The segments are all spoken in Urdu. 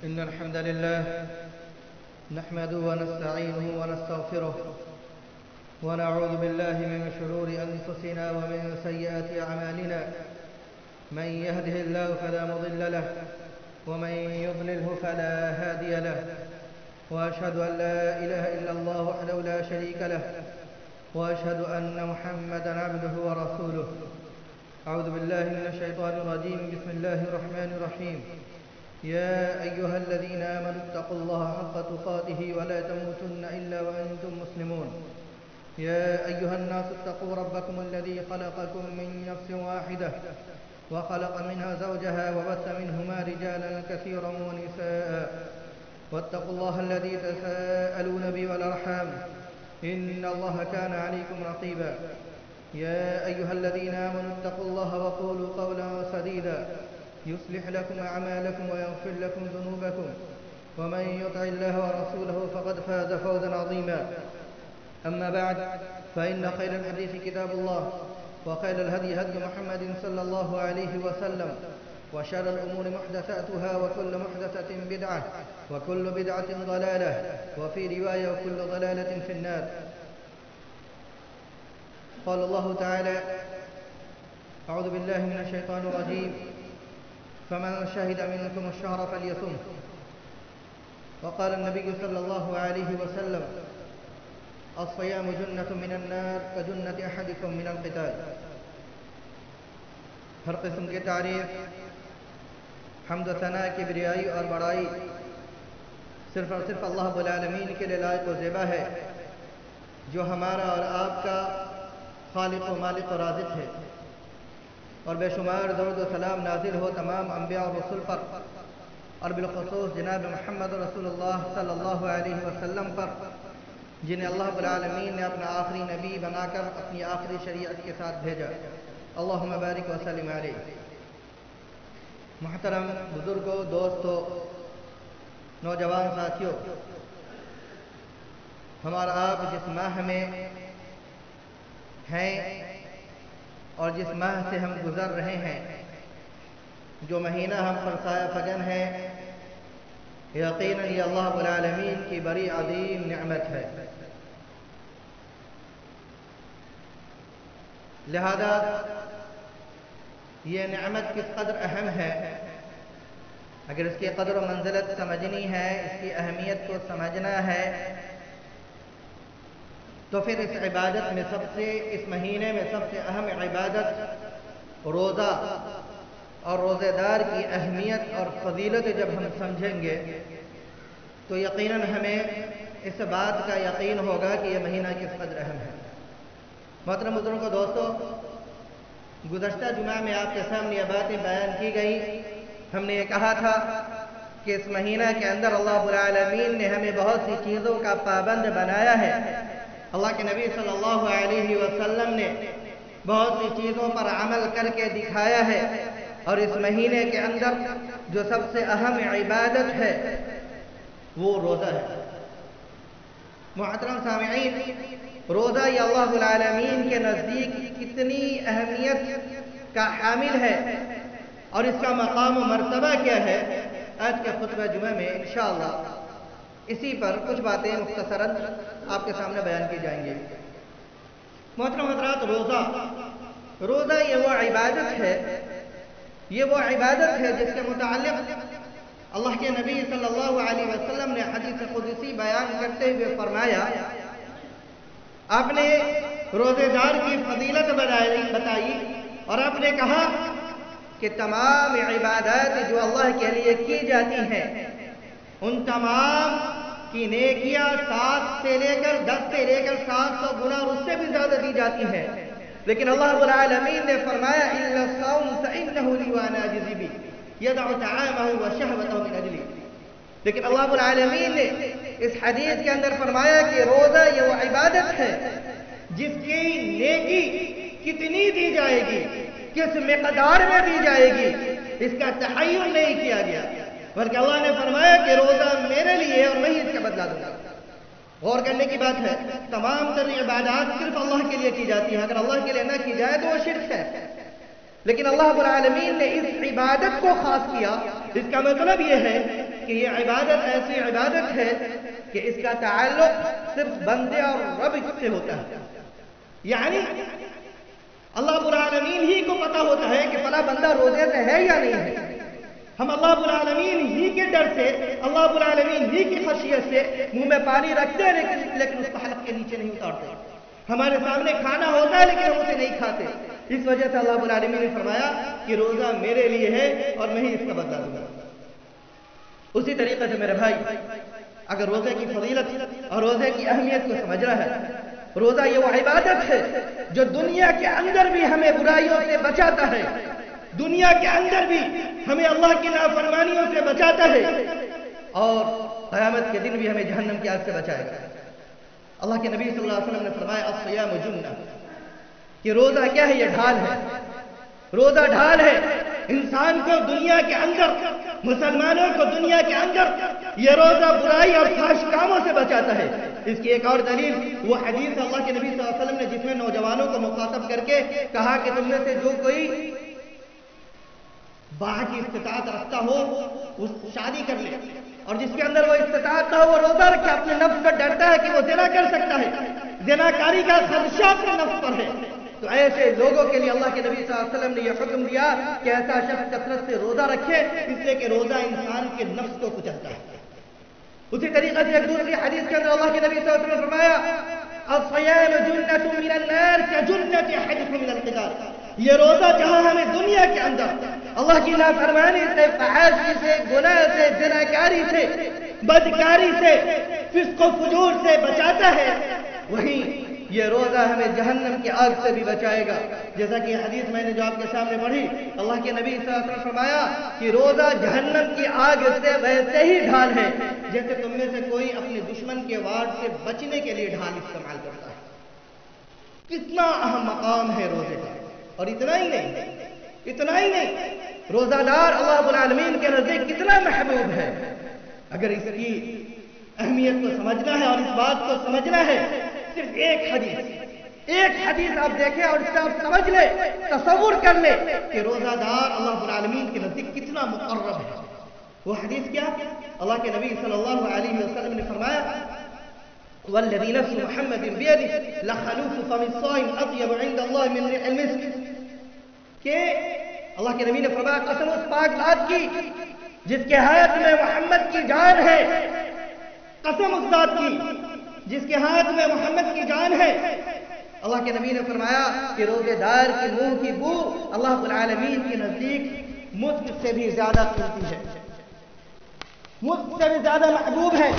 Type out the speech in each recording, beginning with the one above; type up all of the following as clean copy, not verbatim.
إن الحمد لله نحمده ونستعينه ونستغفره ونعوذ بالله من شرور أنفسنا ومن سيئات أعمالنا. من يهده الله فلا مضل له ومن يضلله فلا هادي له، وأشهد أن لا إله إلا الله وحده لا شريك له، وأشهد أن محمدا عبده ورسوله. أعوذ بالله من الشيطان الرجيم. بسم الله الرحمن الرحيم. يا أيها الذين آمنوا اتقوا الله حق تقاته ولا تموتن إلا وأنتم مسلمون. يا أيها الناس اتقوا ربكم الذي خلقكم من نفس واحدة وخلق منها زوجها وبث منهما رجالا كثيرا ونساء، واتقوا الله الذي تساءلون به والأرحام إن الله كان عليكم رقيبا. يا أيها الذين آمنوا اتقوا الله وقولوا قولا سديدا يصلح لكم أعمالكم ويغفر لكم ذنوبكم، ومن يطع الله ورسوله فقد فاز فوزا عظيما. أما بعد، فإن خير الحديث كتاب الله، وخير الهدي هدي محمد صلى الله عليه وسلم، وشر الأمور محدثاتها، وكل محدثة بدعة، وكل بدعة ضلالة، وفي رواية وكل ضلالة في النار. قال الله تعالى: أعوذ بالله من الشيطان الرجيم. فمن شهد منكم الشهر فليصم. وقال النبي صلى الله عليه وسلم: الصيام جنة من النار كجنة أحدكم من القتال. ہر قسم کی تعریف، حمد و ثنا، کبریائی اور بڑائی صرف اور صرف اللہ رب العالمین کے لیے لائق و زیبا ہے، جو ہمارا اور آپ کا خالق و مالک و رازق ہے. اور بے شمار درود و سلام نازل ہو تمام انبیاء اور رسول پر، اور بالخصوص جناب محمد رسول اللہ صلی اللہ علیہ وسلم پر، جنہیں اللہ رب العالمین نے اپنا آخری نبی بنا کر اپنی آخری شریعت کے ساتھ بھیجا. اللہم بارک وسلم علیہ. محترم بزرگوں، دوستوں، نوجوان ساتھیوں، ہمارا آپ جس ماہ میں ہیں اور جس ماہ سے ہم گزر رہے ہیں، جو مہینہ ہم پر سایہ فگن ہے، یقیناً یہ اللہ رب العالمین کی بڑی عظیم نعمت ہے. لہذا یہ نعمت کس قدر اہم ہے، اگر اس کی قدر و منزلت سمجھنی ہے، اس کی اہمیت کو سمجھنا ہے، تو پھر اس عبادت میں اس مہینے میں سب سے اہم عبادت روزہ اور روزے دار کی اہمیت اور فضیلت جب ہم سمجھیں گے تو یقیناً ہمیں اس بات کا یقین ہوگا کہ یہ مہینہ کس قدر اہم ہے. محترم بزرگوں، دوستوں، گزشتہ جمعہ میں آپ کے سامنے یہ باتیں بیان کی گئی. ہم نے یہ کہا تھا کہ اس مہینہ کے اندر اللہ رب العالمین نے ہمیں بہت سی چیزوں کا پابند بنایا ہے. اللہ کے نبی صلی اللہ علیہ وسلم نے بہت سی چیزوں پر عمل کر کے دکھایا ہے، اور اس مہینے کے اندر جو سب سے اہم عبادت ہے وہ روزہ ہے. محترم سامعین، روزہ یہ اللہ رب العالمین کے نزدیک کتنی اہمیت کا حامل ہے اور اس کا مقام و مرتبہ کیا ہے، آج کے خطبہ جمعہ میں انشاءاللہ اسی پر کچھ باتیں مختصراً آپ کے سامنے بیان کی جائیں گی. محترم حضرات، روزہ یہ وہ عبادت ہے جس کے متعلق اللہ کے نبی صلی اللہ علیہ وسلم نے حدیث قدسی بیان کرتے ہوئے فرمایا. آپ نے روزے دار کی فضیلت بتائی اور آپ نے کہا کہ تمام عبادات جو اللہ کے لیے کی جاتی ہیں ان تمام کی نیکیاں 7 سے لے کر 700 گنا اور اس سے بھی زیادہ دی جاتی ہیں، لیکن اللہ رب العالمین نے فرمایا إِلَّا الصَّوْمَ فَإِنَّهُ لِي وَأَنَا أَجْزِي بِهِ يَدَعُ طَعَامَهُ وَشَهْوَتَهُ مِنْ أَجْلِي. لیکن اللہ رب العالمین نے اس حدیث کے اندر فرمایا کہ روزہ یہ وہ عبادت ہے جس کی نیکی کتنی دی جائے گی، کس مقدار میں دی جائے گی، اس کا تعین نہیں کیا گیا، بلکہ اللہ نے فرمایا کہ روزہ میرے لیے اور میں ہی اس کا بدلہ دوں گا. غور کرنے کی بات ہے، تمام تر عبادات صرف اللہ کے لیے کی جاتی ہیں، اگر اللہ کے لیے نہ کی جائے تو وہ شرک ہے. لیکن اللہ رب العالمین نے اس عبادت کو خاص کیا. اس کا مطلب یہ ہے کہ یہ عبادت ایسی عبادت ہے کہ اس کا تعلق صرف بندے اور رب سے ہوتا ہے. یعنی اللہ رب العالمین ہی کو پتا ہوتا ہے کہ فلاں بندہ روزے سے ہے یا نہیں ہے. ہم اللہ رب العالمین ہی کے ڈر سے، اللہ رب العالمین ہی کی خشیت سے منہ میں پانی رکھتے ہیں لیکن اس کو حلق کے نیچے نہیں اتارتے. ہمارے سامنے کھانا ہوتا ہے لیکن ہم اسے نہیں کھاتے. اس وجہ سے اللہ رب العالمین نے فرمایا کہ روزہ میرے لیے ہے اور میں ہی اس کا بدلہ دوں گا. اسی طریقے سے میرے بھائی، اگر روزے کی فضیلت اور روزے کی اہمیت کو سمجھ رہا ہے، روزہ یہ وہ عبادت ہے جو دنیا کے اندر بھی ہمیں برائیوں سے بچاتا ہے، دنیا کے اندر بھی ہمیں اللہ کی نافرمانیوں سے بچاتا ہے، اور قیامت کے دن بھی ہمیں جہنم کی آگ سے بچائے گا. اللہ کے نبی صلی اللہ علیہ وسلم نے فرمایا الصیام جنہ، کہ روزہ کیا ہے؟ یہ ڈھال ہے. روزہ ڈھال ہے انسان کو دنیا کے اندر، مسلمانوں کو دنیا کے اندر یہ روزہ برائی اور فحش کاموں سے بچاتا ہے. اس کی ایک اور دلیل وہ حدیث اللہ کے نبی صلی اللہ علیہ وسلم نے جس میں نوجوانوں کو مخاطب کر کے کہا کہ تم میں سے جو کوئی باہ کی استطاعت رکھتا ہو وہ شادی کر لے، اور جس کے اندر وہ استطاعت نہ ہو وہ روزہ رکھے. اپنے نفس پر ڈرتا ہے کہ وہ زنا کر سکتا ہے، زناکاری کا خدشہ اپنے نفس پر ہے. تو ایسے لوگوں کے لیے اللہ کے نبی صلی اللہ علیہ وسلم نے یہ حکم دیا کہ ایسا شخص کثرت سے روزہ رکھے، اس لیے کہ روزہ انسان کے نفس کو کچلتا ہے. اسی طریقے سے ایک دوسری حدیث کے اندر اللہ کے نبی صلی اللہ علیہ وسلم نے فرمایا الصیام جنۃ من النار کجنۃ احدکم من القتال. یہ روزہ جہاں ہمیں دنیا کے اندر اللہ کی نافرمانی سے، فحاشی سے، گناہ سے، زناکاری سے، بدکاری سے، فسق و فجور سے بچاتا ہے، وہیں یہ روزہ ہمیں جہنم کی آگ سے بھی بچائے گا. جیسا کہ حدیث میں نے جو آپ کے سامنے پڑھی، اللہ کے نبی صلی اللہ علیہ وسلم نے فرمایا کہ روزہ جہنم کی آگ سے ویسے ہی ڈھال ہے جیسے تم میں سے کوئی اپنے دشمن کے وار سے بچنے کے لیے ڈھال استعمال کرتا ہے. کتنا اہم مقام ہے روزے کا. اور اتنا ہی نہیں، روزہ دار اللہ رب العالمین کے نزدیک کتنا محبوب ہے. اگر اس کی اہمیت کو سمجھنا ہے اور اس بات کو سمجھنا ہے، صرف ایک حدیث آپ دیکھیں اور اس سے آپ سمجھ لیں، تصور کر لیں کہ روزہ دار اللہ رب العالمین کے نزدیک کتنا مقرب ہے. وہ حدیث کیا؟ اللہ کے نبی صلی اللہ علیہ وسلم نے فرمایا والذی نفس محمد بیدہ لخلوف فم الصائم اطیب عند اللہ من ريح المسک، کہ اللہ کے نبی نے فرمایا قسم اس پاک ذات کی جس کے ہاتھ میں محمد کی جان ہے، قسم اس ذات کی جس کے ہاتھ میں محمد کی جان ہے. اللہ کے نبی نے فرمایا کہ روزے دار کی منہ کی بو اللہ رب العالمین کے نزدیک مسک سے بھی زیادہ قیمتی ہے، مسک سے بھی زیادہ محبوب ہے.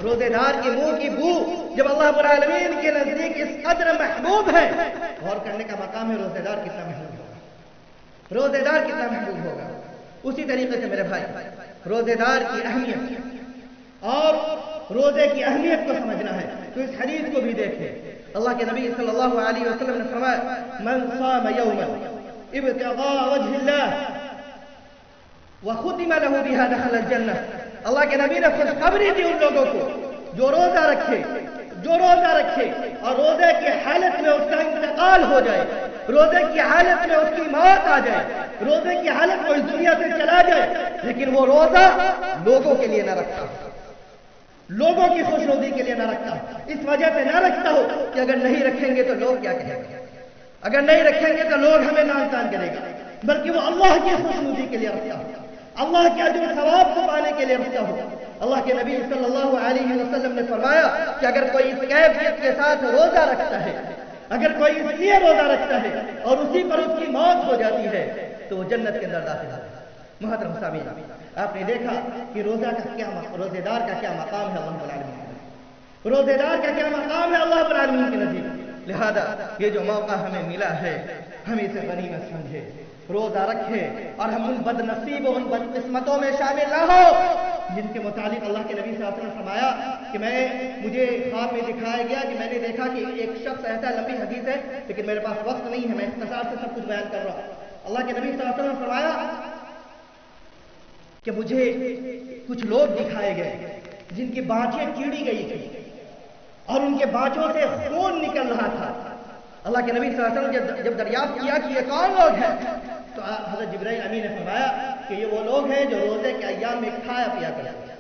روزے دار کی منہ کی بو جب اللہ رب العالمین کے نزدیک اس قدر محبوب ہے، غور کرنے کا مقام ہے روزے دار کتنا محبوب ہوگا، روزے دار کتنا محبوب ہوگا. اسی طریقے سے میرے بھائی، روزے دار کی اہمیت اور روزے کی اہمیت کو سمجھنا ہے تو اس حدیث کو بھی دیکھیں. اللہ کے نبی صلی اللہ علیہ وسلم نے فرمایا من صام یوما ابتغاء وجه الله وختم له بها دخل الجنہ. اللہ کے نبی نے خوشخبری دی ان لوگوں کو جو روزہ رکھے اور روزے کی حالت میں اس کا انتقال ہو جائے، روزے کی حالت میں اس کی موت آ جائے، روزے کی حالت میں اس دنیا سے چلا جائے، لیکن وہ روزہ لوگوں کے لیے نہ رکھتا، لوگوں کی خوشنودی کے لیے نہ رکھتا، اس وجہ سے نہ رکھتا ہو کہ اگر نہیں رکھیں گے تو لوگ کیا کہیں گے، اگر نہیں رکھیں گے تو لوگ ہمیں نام تان کرے گا، بلکہ وہ اللہ کی خوشنودی کے لیے رکھتا ہو، اللہ کے اجر و ثواب کو پانے کے لیے رکھتا ہو. اللہ کے نبی صلی اللہ علیہ وسلم نے فرمایا کہ اگر کوئی اس کیفیت کے ساتھ روزہ رکھتا ہے، اگر کوئی اس لیے روزہ رکھتا ہے اور اسی پر اس کی موت ہو جاتی ہے تو وہ جنت کے اندر داخل ہے. محترم سامعین، آپ نے دیکھا کہ روزے دار کا کیا مقام ہے اللہ رب العالمین، روزے دار کا کیا مقام ہے اللہ رب العالمین کے نزدیک. لہذا یہ جو موقع ہمیں ملا ہے ہم اسے غنیمت سمجھے، روزہ رکھے اور ہم ان بد نصیب اور ان بد قسمتوں میں شامل نہ ہو جن کے متعلق اللہ کے نبی صلی اللہ علیہ وسلم نے فرمایا کہ مجھے خواب میں دکھایا گیا کہ میں نے دیکھا کہ ایک شخص ایسا، لمبی حدیث ہے لیکن میرے پاس وقت نہیں ہے، میں اختصار سے سب کچھ بیان کر رہا ہوں. اللہ کے نبی صلی اللہ علیہ وسلم نے فرمایا کہ مجھے کچھ لوگ دکھائے گئے جن کی بانچیں چیڑی گئی تھی اور ان کے بانچوں سے خون نکل رہا تھا. اللہ کے نبی صلی اللہ علیہ وسلم جب دریافت کیا کہ یہ کون لوگ ہیں تو حضرت جبرائیل امین نے فرمایا کہ یہ وہ لوگ ہیں جو روزے کے ایام میں کھایا پیا کرتے ہیں،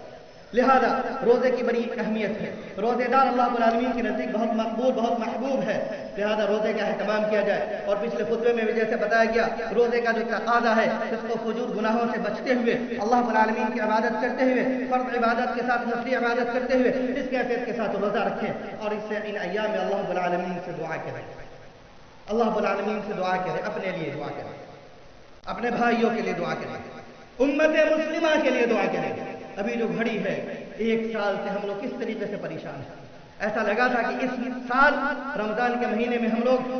لہذا روزے کی بڑی اہمیت ہے۔ روزے دار اللہ رب العالمین کے نزدیک بہت مقبول، بہت محبوب ہے، لہذا روزے کا اہتمام کیا جائے۔ اور پچھلے خطبے میں بھی جیسے بتایا گیا، روزے کا جو تقاضا ہے اس کو فجور گناہوں سے بچتے ہوئے، اللہ رب العالمین کی عبادت کرتے ہوئے، فرض عبادت کے ساتھ نفلی عبادت کرتے ہوئے اس کیفیت کے ساتھ روزہ رکھیں، اور اس سے ان ایام میں اللہ رب العالمین سے دعا کریں، اللہ رب العالمین سے دعا کریں، اپنے لیے دعا کریں، اپنے بھائیوں کے لیے دعا کریں، امت مسلمہ کے لیے دعا کریں۔ ابھی جو گھڑی ہے، 1 سال سے ہم لوگ کس طریقے سے پریشان ہیں۔ ایسا لگا تھا کہ اس سال رمضان کے مہینے میں ہم لوگ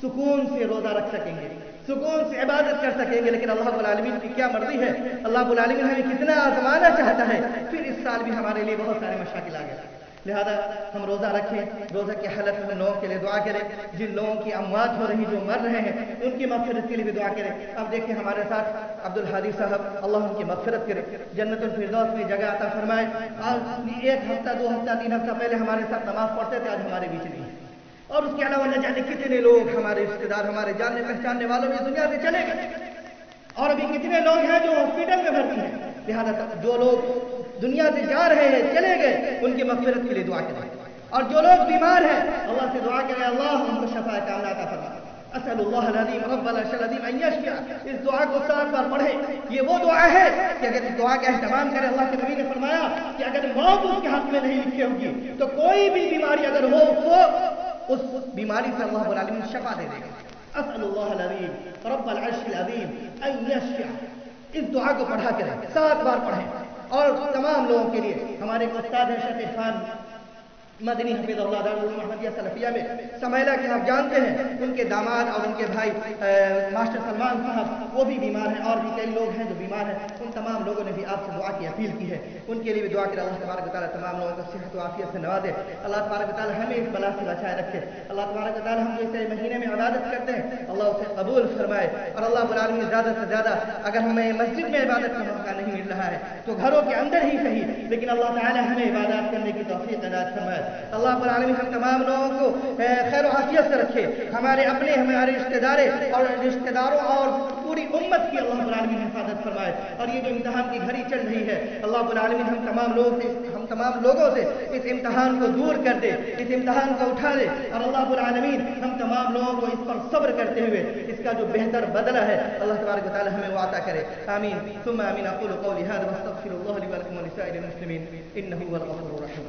سکون سے روزہ رکھ سکیں گے، سکون سے عبادت کر سکیں گے، لیکن اللہ رب العالمین کی کیا مرضی ہے، اللہ رب العالمین ہمیں کتنا آزمانا چاہتا ہے، پھر اس سال بھی ہمارے لیے بہت سارے مشاکل آ گئے۔ لہذا ہم روزہ رکھیں، روزہ کی حالت میں ہم لوگوں کے لیے دعا کریں، جن لوگوں کی اموات ہو رہی، جو مر رہے ہیں، ان کی مغفرت کے لیے بھی دعا کریں۔ اب دیکھیں ہمارے ساتھ عبدالحادی صاحب، اللہ ان کی مغفرت کرے، جنت الفردوس میں جگہ عطا فرمائے۔ آج 1 ہفتہ 2 ہفتہ 3 ہفتہ پہلے ہمارے ساتھ نماز پڑھتے تھے، آج ہمارے بیچ نہیں، اور اس کے علاوہ نہ جانے کتنے لوگ ہمارے رشتے دار، ہمارے جاننے پہچاننے والوں بھی دنیا سے چلے گئے، اور ابھی کتنے لوگ ہیں جو ہاسپٹل میں بھرتی ہیں۔ لہذا جو لوگ دنیا سے جا رہے ہیں، چلے گئے، ان کی مغفرت کے لیے دعا کریں، اور جو لوگ بیمار ہیں اللہ سے دعا کریں، اللہ ان کو شفا کاملہ عطا فرما۔ اسأل اللہ العظیم رب العرش العظیم ان یشفع، اس دعا کو 7 بار پڑھیں۔ یہ وہ دعا ہے کہ اگر اس دعا کا اہتمام کرے، اللہ کے نبی نے فرمایا کہ اگر موت اس کے ہاتھ میں نہیں لکھی ہوگی تو کوئی بھی بیماری اگر ہو تو اس بیماری سے اللہ رب العالمین شفا دے دے گا۔ اسأل اللہ العظیم رب العرش العظیم ان یشفع، اس دعا کو پڑھا کریں، 7 بار پڑھیں۔ اور تمام لوگوں کے لیے ہمارے استاد ہیں شیخ عرفان مدنی حفظ اللہ دارالعلوم احمدیہ سلفیہ میں سمیلہ کے آپ جانتے ہیں، ان کے داماد اور ان کے بھائی ماسٹر سلمان صاحب وہ بھی بیمار ہیں، اور بھی کئی لوگ ہیں جو بیمار ہیں، ان تمام لوگوں نے بھی آپ سے دعا کی اپیل کی ہے، ان کے لیے بھی دعا کریں اللہ تبارک و تعالیٰ تمام لوگوں کو صحت و عافیت سے نوازے، اللہ تبارک و تعالیٰ ہمیں اس بلا سے بچائے رکھے، اللہ تبارک و تعالیٰ ہم جو اس مہینے میں عبادت کرتے ہیں اللہ اسے قبول فرمائے، اور اللہ رب العالمین زیادہ سے زیادہ اگر ہمیں مسجد میں عبادت کا موقع نہیں مل رہا ہے تو گھروں کے اندر ہی صحیح، لیکن اللہ تعالیٰ ہمیں عبادات کرنے کی توفیق عنایت فرمائے۔ اللہ رب العالمین ہم تمام لوگوں کو خیر و عافیت سے رکھے، ہمارے اپنے، ہمارے رشتہ داروں اور پوری امت کی اللہ رب العالمین حفاظت فرمائے۔ اور یہ جو امتحان کی گھڑی چل رہی ہے اللہ رب العالمین ہم تمام لوگوں سے اس امتحان کو دور کر دے، اس امتحان کو اٹھا دے، اور اللہ رب العالمین ہم تمام لوگوں کو اس پر صبر کرتے ہوئے اس کا جو بہتر بدلہ ہے اللہ تبارک و تعالی ہمیں وہ عطا کرے، آمین ثم آمین۔ اقول قولی هذا واستغفر الله لي ولكم ولسائر المسلمين انه هو الغفور الرحيم۔